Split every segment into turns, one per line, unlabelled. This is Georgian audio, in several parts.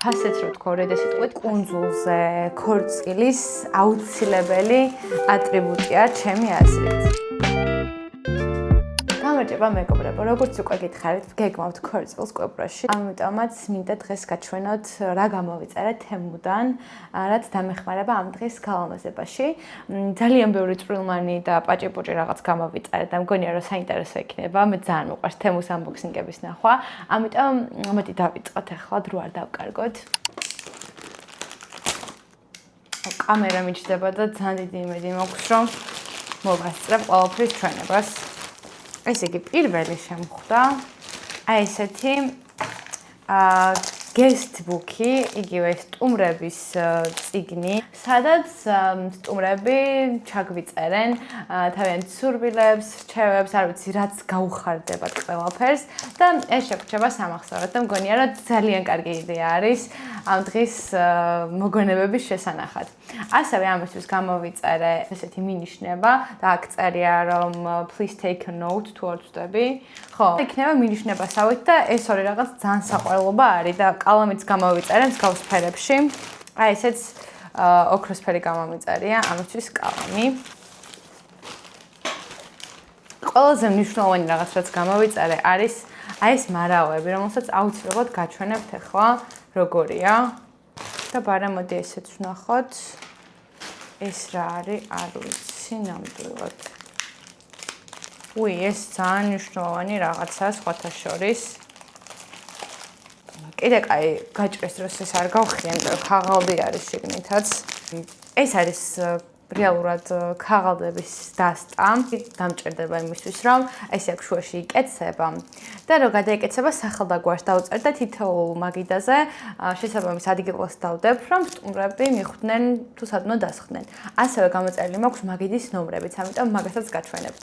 ფასეც რო თქვა, რედესით კუნძულზე ქორწილის აუცილებელი ატრიბუტია ჩემი აზრით. გამარჯობა მეგობრებო, როგორც უკვე გითხარით, გეგმავთ ქორწილს კვებროში. ამიტომაც მინდა დღეს გაჩვენოთ რა გამოვიწერე თემუდან, რაც დამეხმარება ამ დღის გალამაზებაში. ძალიან ბევრი წვრილმანი და პაჭი-პუჭი რაღაც გამოვიწერე და მგონია რომ საინტერესო იქნება. მე ძალიან მიყვარს თემუს unboxing-ების ნახვა. ამიტომ მოდი დავიწყოთ ახლა დრო არ დავკარგოთ. კამერა მიჩნდება და ძალიან დიდი იმედი მაქვს რომ მოვასწრებ ყველაფრის ჩვენებას. ესე იგი პირველი შემხვდა აი ესეთი guestbook-ი, იგივე სტუმრების წიგნი, სადაც სტუმრები ჩაგვიწერენ თავიანთ სურვილებს, რჩევებს, არ ვიცი, რაც გაუხარდებათ ყველაფერს და ეს შეგვრჩება სამახსოვროდ და მგონია რომ ძალიან კარგი იდეა არის ამ დღის მოგონებების შესანახად. ასევე ამისთვის გამოვიწერე ესეთი მინიშნება და აქ წერია რომ please take a note თუ არ ვწდები. ხო, იქნება მინიშნებასავით და ეს ორი რაღაც ძალიან საყვარლობა არის და კალამიც გამოვიწერე მსგავს ფერებში. აი ესეც ოქროსფერი გამომიწერია, ამისთვის კალამი. ყველაზე მნიშვნელოვანი რაღაც რაც გამოვიწერე არის აი ეს მარაოები, რომელსაც აუცილებლად გაჩვენებთ ახლა როგორია. და ბარემ მოდი ესეც ვნახოთ. ეს რა არის, არ ვიცი ნამდვილად. ეს ძალიან მნიშვნელოვანი რაღაცაა სხვათა შორის. კიდე კაი გაჭრეს დროს ეს არ გავხიან, ქაღალდი არის შიგნითაც. ეს არის რეალურად ქაღალდების დასტა. დამჭირდება იმისთვის, რომ ესე აქ შუაში იკეცება და რო გადაიკეცება სახელდაგვარს დავწერ და თითოეულ მაგიდაზე შესაბამის ადგილას დავდებ, რომ სტუმრები მიხვდნენ თუ სად უნდა დასხდნენ. ასევე გამოწერილი მაქვს მაგიდის ნომრებიც, ამიტომ მაგასაც გაჩვენებთ.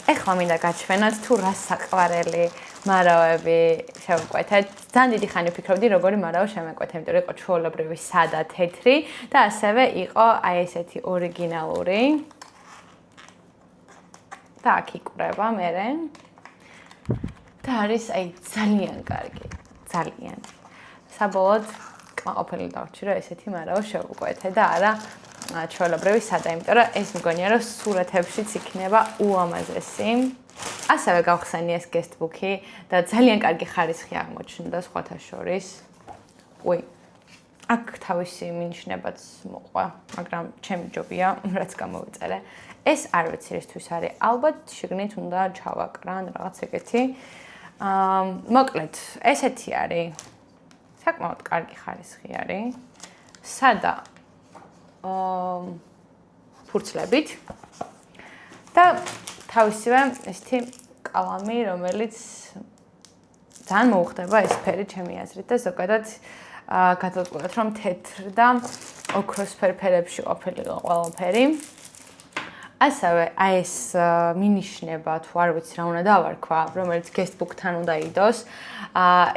ეხლა მინდა გაჩვენოთ თუ რა საყვარელი მარაოები შევკვეთეთ. ძალიან დიდი ხანი ვფიქრობდი როგორი მარაო შემეკვეთე, იმიტომ რომ იყო ჩვეულებრივი სადა თეთრი და ასევე იყო აი ესეთი ორიგინალური. და აქ იკვრება მერე. და არის აი ძალიან კარგი, ძალიან. საბოლოოდ კმაყოფილი დავჭი რომ ესეთი მარაო შევკვეთე და არა ჩვეულებრივი სადა, იმიტომ რომ ეს მგონია რომ სურათებშიც იქნება ულამაზესი. ასევე გავხსენი ეს guestbook-ი და ძალიან კარგი ხარისხი აღმოჩნდა სხვათა შორის. აქ თავისი მინიშნებაც მოყვა, მაგრამ ჩემი ჯობია, რაც გამოვიწერე. ეს არ ვიცი რისთვის არის, ალბათ შიგნით უნდა ჩავაკრან რაღაც ეგეთი. მოკლედ, ესეთი არის. საკმაოდ კარგი ხარისხი არის. სადა ფურცლებით და თავისივე ესეთი კალამი, რომელიც ძალიან მოუხდება ეს ფერი ჩემი აზრით და ზოგადად გადავწყვეტ რომ თეთრ და ოქროსფერ ფერებში ყოფილიყო ყველაფერი. ასევე აი ეს მინიშნება თუ არ ვიცი რა უნდა დავარქვა, რომელიც guestbook-თან უნდა იდოს.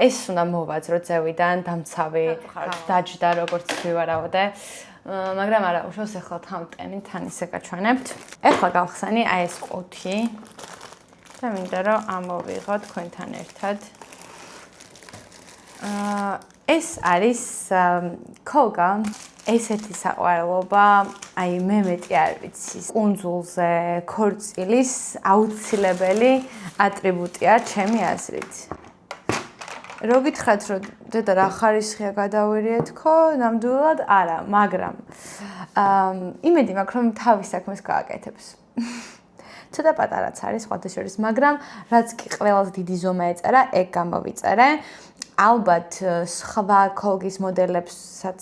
ეს უნდა მოვაძრო ძევიდან, დამცავი, დაჯდა როგორც ვივარავდე. მაგრამ არა, უშავს ახლა თავმტენი თან ისე გაჩვენებთ. ახლა გავხსენი აი ეს ყუთი და მინდა რომ ამოვიღო თქვენთან ერთად. ეს არის ქოგა, ესეთი საყვარლობა, აი მე მეტი არ ვიცი. კუნძულზე ქორწილის აუცილებელი ატრიბუტია ჩემი აზრით. რო გითხრათ რომ დედა რა ხარისხია გადავერიეთქო, ნამდვილად არა, მაგრამ იმედი მაქვს რომ თავის საქმეს გააკეთებს. ცოტა პატარაც არის სხვათა შორის, მაგრამ რაც კი ყველაზე დიდი ზომა ეწერა, ეგ გამოვიწერე. ალბათ სხვა ქოლგის მოდელებსაც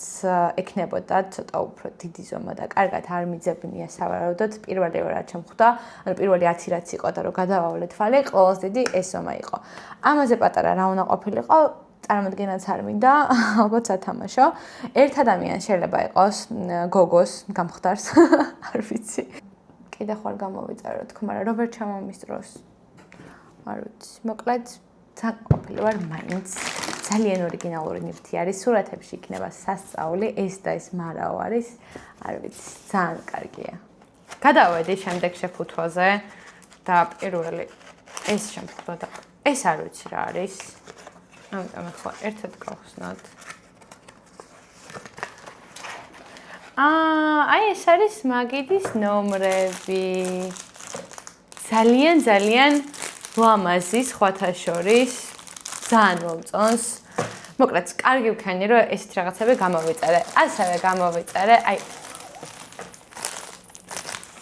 ექნებოდა ცოტა უფრო დიდი ზომა და კარგად არ მიძებნია სავარაუდოდ. პირველი რაც შემხვდა, ანუ პირველი 10 რაც იყო და რომ გადავავლე თვალი, ყველაზე დიდი ეს ზომა იყო. ამაზე პატარა რა უნდა ყოფილიყო, წარმოდგენაც არ მინდა, ალბათ სათამაშო. ერთ ადამიანს შეიძლება იყოს გოგოს გამხდარს, არ ვიცი. კიდე ხარ გამოვიწერე თქო, მაგრამ რო ვერ ჩამომისწროს. არ ვიცი, მოკლედ ყოფილი ვარ მაინც. ძალიან ორიგინალური ნივთი არის, სურათებში იქნება სასწაული, ეს და ეს მარაო არის, არ ვიცი, ძალიან კარგია. გადავედი შემდეგ შეფუთვაზე და პირველი ეს შემფუთვა და ეს არ ვიცი რა არის. ამიტომ ახლა ერთად გავხსნათ. აი ეს არის მაგიდის ნომრები. ძალიან ლამაზი სხვათა შორის. ძალიან მომწონს. მოკლედ, კარგი ვქენი, რომ ესეთ რაღაცები გამოვიწერე. ასევე გამოვიწერე,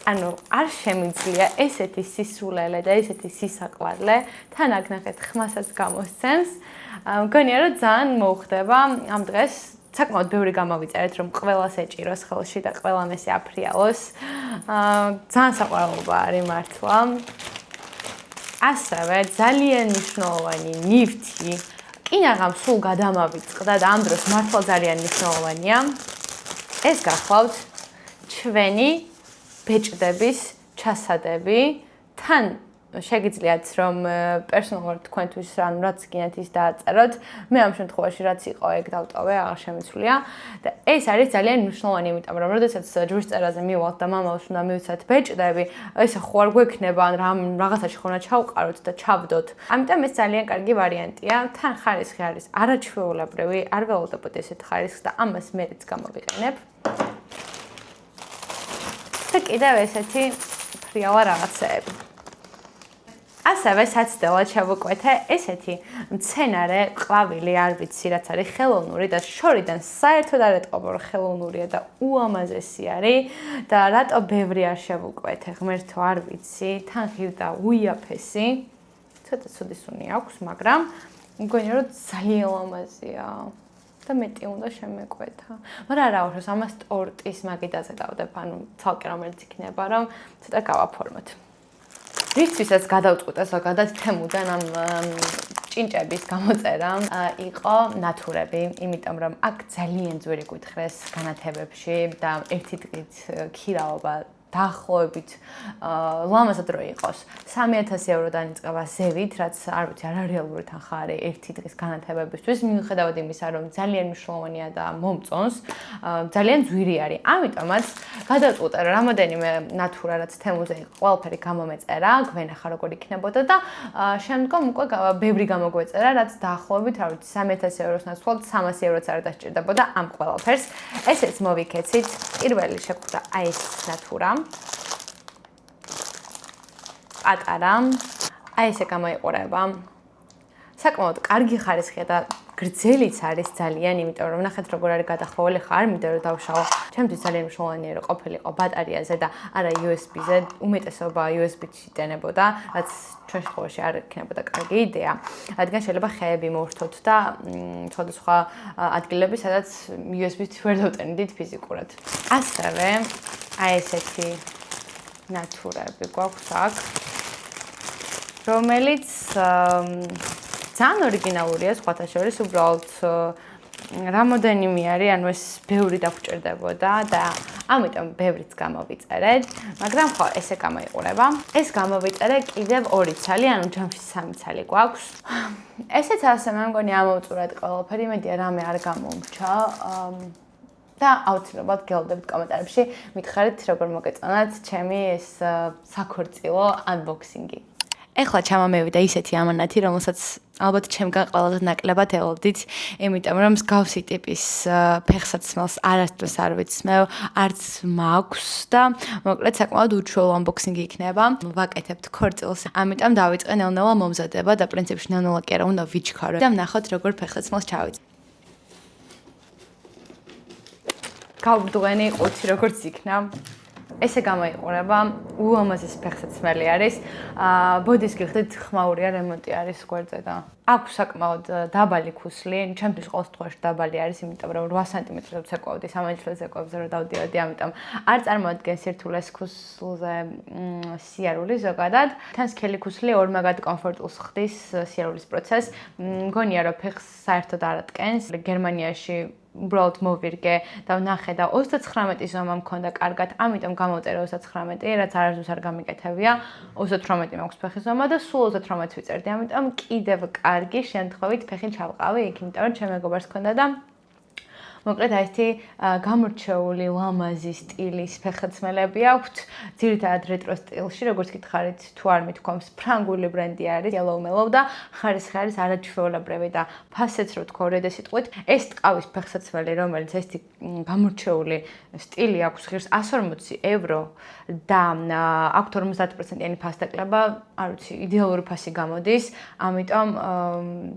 ანუ არ შემიძლია ესეთი სისულელე და ესეთი სისაყვარლე თან აქ ნახეთ ხმასაც გამოსცემს. მგონია რომ ძალიან მოუხდება ამ დღეს საკმაოდ ბევრი გამოვიწერეთ რომ ყველას ეჭიროს ხელში და ყველამ ესე აფრიალოს. ძალიან საყვარელობა არის მართლა. ასევე ძალიან მნიშვნელოვანი ნივთი კინაღამ სულ გადამავიწყდა და ამ დროს მართლა ძალიან მნიშვნელოვანია. ეს გახლავთ ჩვენი ბეჭდების ჩასადები. თან შეგიძლიათ რომ პერსონალურად თქვენთვის რაც გინდათ ის დააწეროთ. მე ამ შემთხვევაში რაც იყო ეგ დავტოვე, აღარ შემიცვლია და ეს არის ძალიან მნიშვნელოვანი, იმიტომ რომ როდესაც ჯვრისწერაზე მივალთ და მამალს უნდა მივცათ ბეჭდები, ესე ხო არ გვექნება ან რაღაცაში ხო უნდა ჩავყაროთ და ჩავდოთ. ამიტომ ეს ძალიან კარგი ვარიანტია. თან ხარისხი არის არაჩვეულებრივი, არ ველოდებოდ ესეთ ხარისხს და ამას მეც გამოვიყენებ. და კიდევ ესეთი ფრიალა რაღაცეები. ასევე საცდელად შევუკვეთე ესეთი მცენარე ყვავილი, არ ვიცი რაც არის ხელოვნური და შორიდან საერთოდ არ ეტყობა რომ ხელოვნურია და უამაზესი არის და რატო ბევრი არ შევუკვეთე, ღმერთო არ ვიცი, თან ღირდა უიაფესი. ცოტა ცუდი სუნი აქვს, მაგრამ მგონია რომ ძალიან ლამაზია. და მეტი უნდა შემეკვეთა. მაგრამ არა უშავს ამას ტორტის მაგიდაზე დავდებ, ანუ ცალკე რომელიც იქნება, რომ ცოტა გავაფორმოთ. რითვისაც გადავწყვიტე ზოგადად თემუდან ამ ჭინჭების გამოწერა იყო ნათურები, იმიტომ რომ აქ ძალიან ძვირი გვითხრეს განათებებში და ერთი დღით ქირაობა დაახლოებით ლამაზად რო იყოს 3000 ევროდან იწყება ზევით, რაც არ ვიცი არარეალური თანხა არის ერთი დღის განათებებისთვის, მიუხედავად იმისა, რომ ძალიან მნიშვნელოვანია და მომწონს, ძალიან ძვირი არის. ამიტომაც გადავწყვიტე რომ რამოდენიმე ნათურა რაც თემუზე იყო, ყველაფერი გამომეწერა, გვენახა როგორ იქნებოდა და შემდგომ უკვე ბევრი გამოგვეწერა, რაც დაახლოებით, არ ვიცი 3000 ევროს ნაცვლად 300 ევროც არ დასჭირდებოდა ამ ყველაფერს. ესეც მოვიქეცით. პირველი შეგვხვდა აი ეს ნათურა. პატარა, აი ესე გამოიყურება. საკმაოდ კარგი ხარისხია და გრძელიც არის ძალიან, იმიტომ რომ ნახეთ როგორ არის გადახვეული ხარ, მინდა რომ დავშალო. ჩემთვის ძალიან მნიშვნელოვანია რომ ყოფილიყო ბატარეაზე და არა USB-ზე, უმეტესობა USB-ში იტენებოდა, რაც ჩვენ შემთხვევაში არ იქნებოდა კარგი იდეა. რადგან შეიძლება ხეები მოვრთოთ და სხვადასხვა ადგილები, სადაც USB-ს ვერ დავტენდით ფიზიკურად. ასევე აი ესეთი ნათურები გვაქვს აქ, რომელიც ძალიან ორიგინალურია სხვათა შორის, უბრალოდ რამოდენიმე არის, ანუ ეს ბევრი დაგვჭირდებოდა და ამიტომ ბევრიც გამოვიწერეთ, მაგრამ ხო, ესე გამოიყურება. ეს გამოვიწერე კიდევ 2 ცალი, ანუ ჯამში 3 ცალი გვაქვს. ესეც ასე მე მგონი ამოვწურეთ ყველაფერი, იმედია რამე არ გამომრჩა. და აუცილებლად გელოდებით კომენტარებში, მითხარით როგორ მოგეწონათ ჩემი ეს საქორწილო unboxing-ი. ეხლა ჩამომევიდა ისეთი ამანათი, რომელსაც ალბათ ჩემგან ყველაზე ნაკლებად ელოდით, იმიტომ რომ მსგავსი ტიპის ფეხსაცმელს არასდროს არ ვიცმევ, არც მაქვს და მოკლედ საკმაოდ უჩვეულო unboxing-ი იქნება. ვაკეთებთ ქორწილს, ამიტომ დავიწყე ნელ-ნელა მომზადება და პრინციპში ნელ-ნელა კი არა უნდა ვიჩქარო და ვნახოთ როგორ ფეხსაცმელს ჩავიწყე. გავბრძენი ყუთი როგორც იქნა. ესე გამოიყურება, უამაზესი ფეხსაცმელი არის. ბოდის გიხდით, ხმაურია რემონტი არის გვერდზე და აქვს საკმაოდ დაბალი ქუსლი, ჩემთვის ყოველ შემთხვევაში დაბალი არის, იმიტომ რომ 8 სანტიმეტრზე ვცეკვავდი, 3 ზეკავებზე რომ დავდიოდი, ამიტომ არ წარმოადგენს სირთულეს ქუსლზე სიარული ზოგადად. თან სქელი ქუსლი ორმაგად კომფორტულს ხდის სიარულის პროცესს. მგონია რომ ფეხს საერთოდ არ ატკენს. გერმანიაში უბრალოდ მოვირგე და ვნახე და 39 ზომა მქონდა კარგად, ამიტომ გამოვწერე 39, რაც არასდროს არ გამიკეთებია. 38 მაქვს ფეხის ზომა და სულ 38 ვიწერდი, ამიტომ კიდევ კარგი შემთხვევით ფეხი ჩავყავი იქ, იმიტომ რომ ჩემ მეგობარს ჰქონდა და მოკლედ აი ესეთი გამორჩეული ლამაზი სტილის ფეხსაცმელები აქვთ, ძირითადად რეტრო სტილში, როგორც გითხარით, თუ არ მithქვამს, ფრანგული ბრენდი არის Yellow Mellow და ხარისხი არის არაჩვეულებრივი და ფასეც რო თქვა რედე სიტყვით, ეს ტყავის ფეხსაცმელი, რომელიც ესეთი გამორჩეული სტილი აქვს, ღირს 140 евро და აქვთ 50%-იანი ფასდაკლება, არ ვიცი, იდეალური ფასი გამოდის, ამიტომ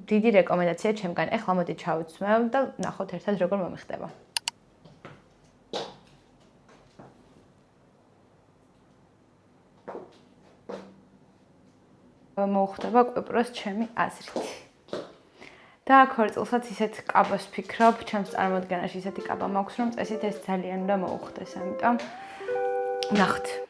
დიდი რეკომენდაცია ჩემგან. ეხლა მოდი ჩავიცმევ და ნახოთ ერთად როგორ მომიხდება. მოუხდება კვიპროს ჩემი აზრით. და ქორწილსაც ისეთ კაბას ვფიქრობ, ჩემს წარმოდგენაში ისეთი კაბა მაქვს, რომ წესით ეს ძალიან უნდა მოუხდეს, ამიტომ ნახთ.